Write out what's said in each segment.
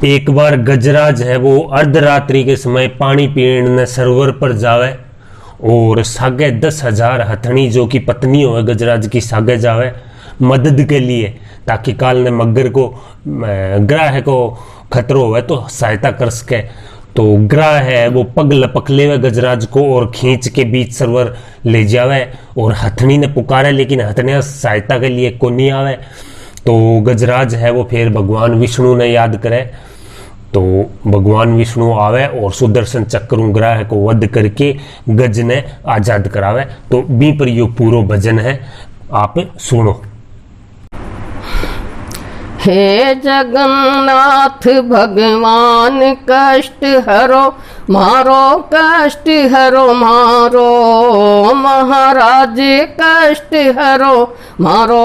एक बार गजराज है वो अर्धरात्रि के समय पानी पीने सरोवर पर जावे और सागे 10,000 हथनी जो कि पत्नी हो गजराज की सागे जावे मदद के लिए, ताकि काल ने मगर को ग्राह को खतरो हो तो सहायता कर सके। तो ग्राह है वो पग लपक लेवे गजराज को और खींच के बीच सरोवर ले जावे और हथनी ने पुकारे, लेकिन हथनी सहायता के लिए को नहीं आवे। तो गजराज है वो फिर भगवान विष्णु ने याद करे। तो भगवान विष्णु आवे और सुदर्शन चक्र ग्राह को वध करके गज ने आजाद करावे। तो बी पर यो पूरा भजन है, आप सुनो। हे जगन्नाथ भगवान कष्ट हरो मारो, कष्ट हरो मारो, महाराज कष्ट हरो मारो,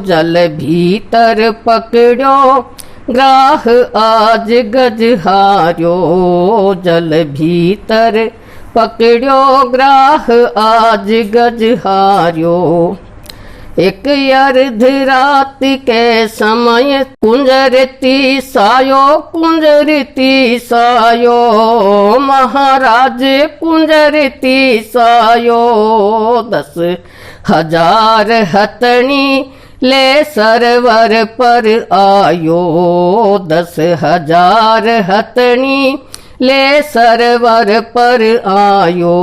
जल भीतर पकड़ो ग्राह आज गज हारो, जल भीतर पकड़ो ग्राह आज गज हारो। एक अर्ध रात के समय कुंजरती सायो, कुंजरती सायो, महाराज कुंजरती सायो, 10,000 हथनी ले सरोवर पर आयो, 10,000 हथनी ले सरोवर पर आयो।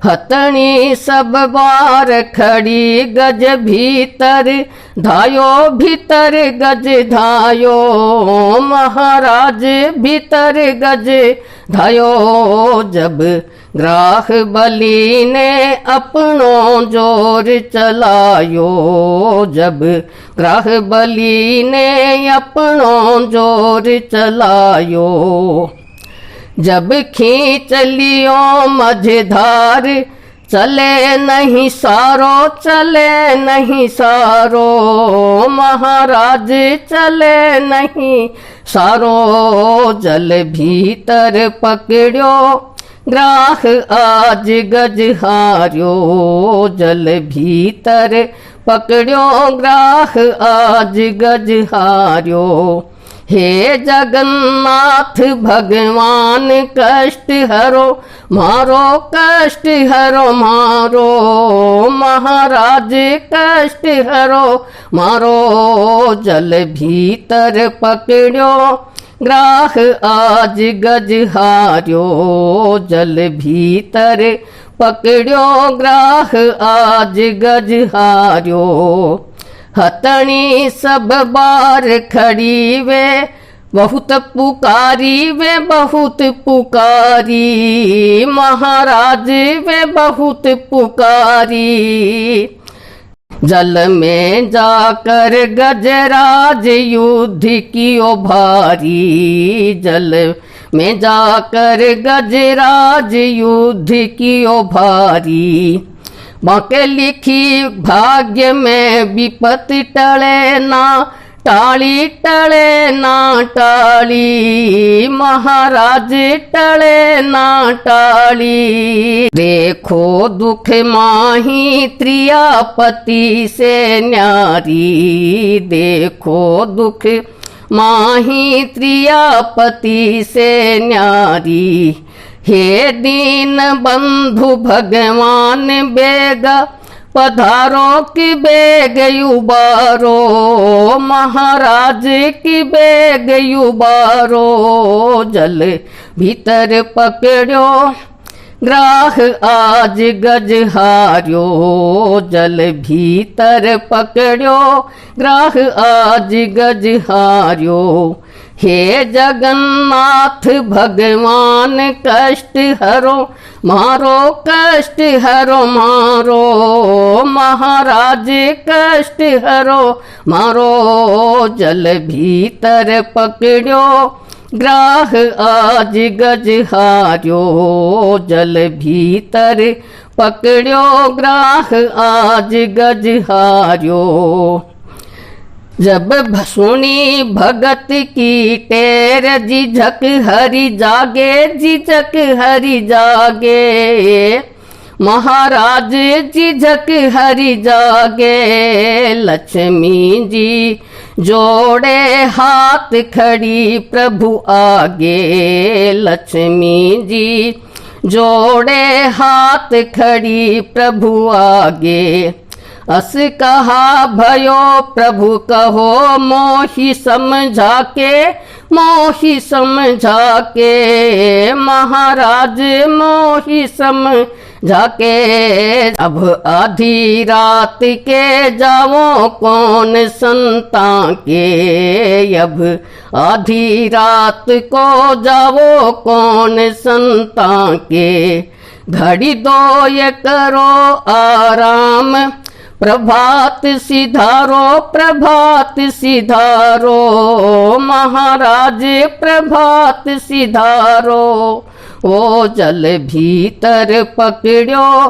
हथनी सब बार खड़ी गज भीतर धायो, भीतर गज धायो, महाराज भीतर गज धायो। जब ग्राह बलि ने अपनो जोर चलायो, जब ग्राह बलि ने अपनो जोर चलायो, जब खींच लियो मझधार चले नहीं सारो, चले नहीं सारो, महाराज चले नहीं सारो, जल भीतर पकड़ो ग्राह आज गज हारो, जल भीतर पकड़ो ग्राह आज गज हारो। हे जगन्नाथ भगवान कष्ट हरो मारो, कष्ट हरो मारो, महाराज कष्ट हरो मारो, जल भीतर पकड़ो ग्राह आज गज हारो, जल भीतर पकड़ो ग्राह आज गज हारो। हथनी सब बार खड़ी वे बहुत पुकारी, वे बहुत पुकारी, महाराज वे बहुत पुकारी। जल में जाकर गजराज युद्ध कियो भारी, जल में जाकर गजराज युद्ध कियो भारी। बाके लिखी भाग्य में विपत टले ना टाली, टले ना टाली, महाराज टले ना टाली। देखो दुख माही त्रियापति से न्यारी, देखो दुख माही त्रियापति से न्यारी। हे दीन बंधु भगवान बेगा पधारो की बेग उबारो, महाराज की बेग उबारो, जल भीतर पकड़ो ग्राह आज गज हारो, जल भीतर पकड़ो ग्राह आज गज हारो। हे जगन्नाथ भगवान कष्ट हरो मारो, कष्ट हरो मारो, महाराज कष्ट हरो मारो, जल भीतर पकड़ो ग्राह आज गज हारो, जल भीतर पकड़ो ग्राह आज गज हारो। जब सुनी भगत की टेर झिझक हरि जागे, झिझक हरि जागे, महाराज झिझक हरि जागे। लक्ष्मी जी जोड़े हाथ हाथ खड़ी प्रभु आगे, लक्ष्मी जी जोड़े हाथ खड़ी प्रभु आगे। अस कहा भयो प्रभु कहो, मोहि समझा के, मोहि समझा के, महाराज मोहि समझा के। अब आधी रात के जाओ कौन संता के, अब आधी रात को जाओ कौन संता के। घड़ी दो ये करो आराम, प्रभात सिधारो, प्रभात सिधारो, महाराज प्रभात सिधारो। ओ जल भीतर पकड़ो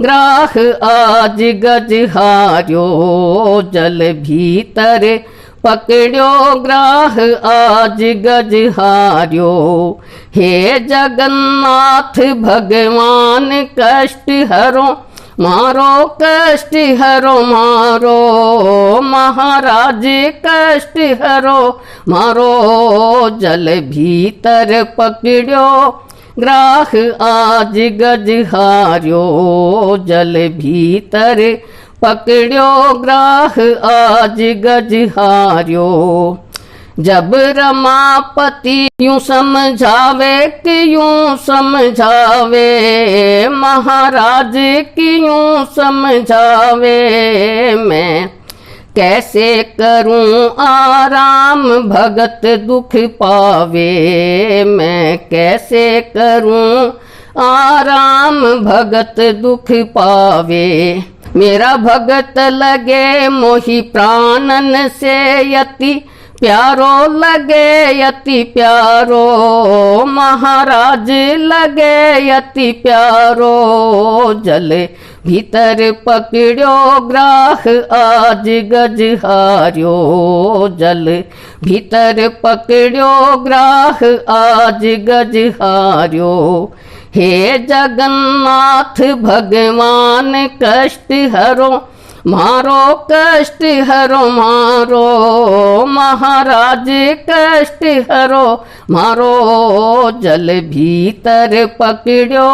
ग्राह आज गजहार्यो, जल भीतर पकड़ो ग्राह आज गजहार्यो। हे जगन्नाथ भगवान कष्ट हरो, मारो कष्ट हरो मारो, महाराज कष्ट हरो मारो। जल भीतर पकड़ो ग्राह आज गजहार्यो, जल भीतर पकड़ो ग्राह आज गजहार्यो। जब रमापति यूं समझावे कि यूं समझावे, महाराज की यूं समझावे। मैं कैसे करूं आराम भगत दुख पावे, मैं कैसे करूं आराम भगत दुख पावे। मेरा भगत लगे मोहि प्राणन से यति प्यारो, लगे यति प्यारो, महाराज लगे यति प्यारो। जल भीतर पकड़ो ग्राह आज गजहार्यो, जल भीतर पकड़ो ग्राह आज गजहार्यो। हे जगन्नाथ भगवान कष्ट हरो, मारो कष्ट हरो मारो, महाराज कष्ट हरो मारो। जल भीतर पकड़ो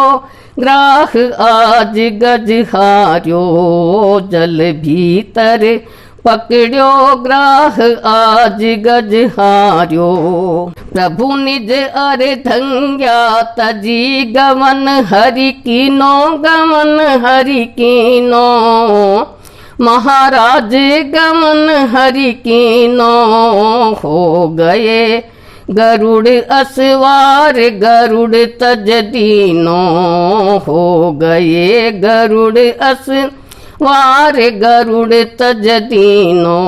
ग्राह आज गजहार्यो, जल भीतर पकड़ो ग्राह आज गजहार्यो। प्रभु निज अर्धंग्या तजी गमन हरि कीनो, गमन हरि कीनो, महाराज गमन हरि कीनो। हो गए गरुड़ असवार, गरुड़ तज दीनो, हो गए गरुड़ असवार, गरुड़ तज दीनो।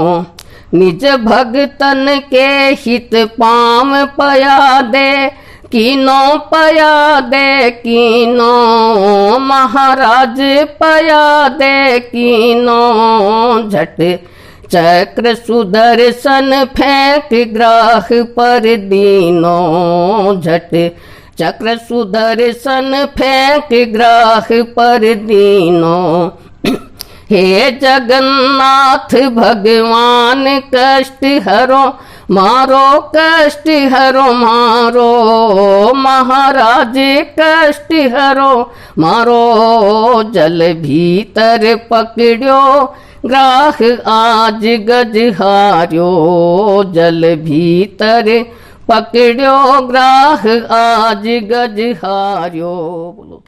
निज भगतन के हित पाम पया दे, कीनो पया दे कीनो, महाराज पया दे कीनो। झट चक्र सुदर्शन फेंक ग्राह पर दीनो, झट चक्र सुदर्शन फेंक ग्राह पर दीनो। हे जगन्नाथ भगवान कष्ट हरो, मारो कष्ट हरो मारो, महाराज कष्ट हरो मारो। जल भीतर पकड़ो ग्राह आज गजहार्यो, जल भीतर पकड़ो ग्राह आज गजहार्यो। बोलो।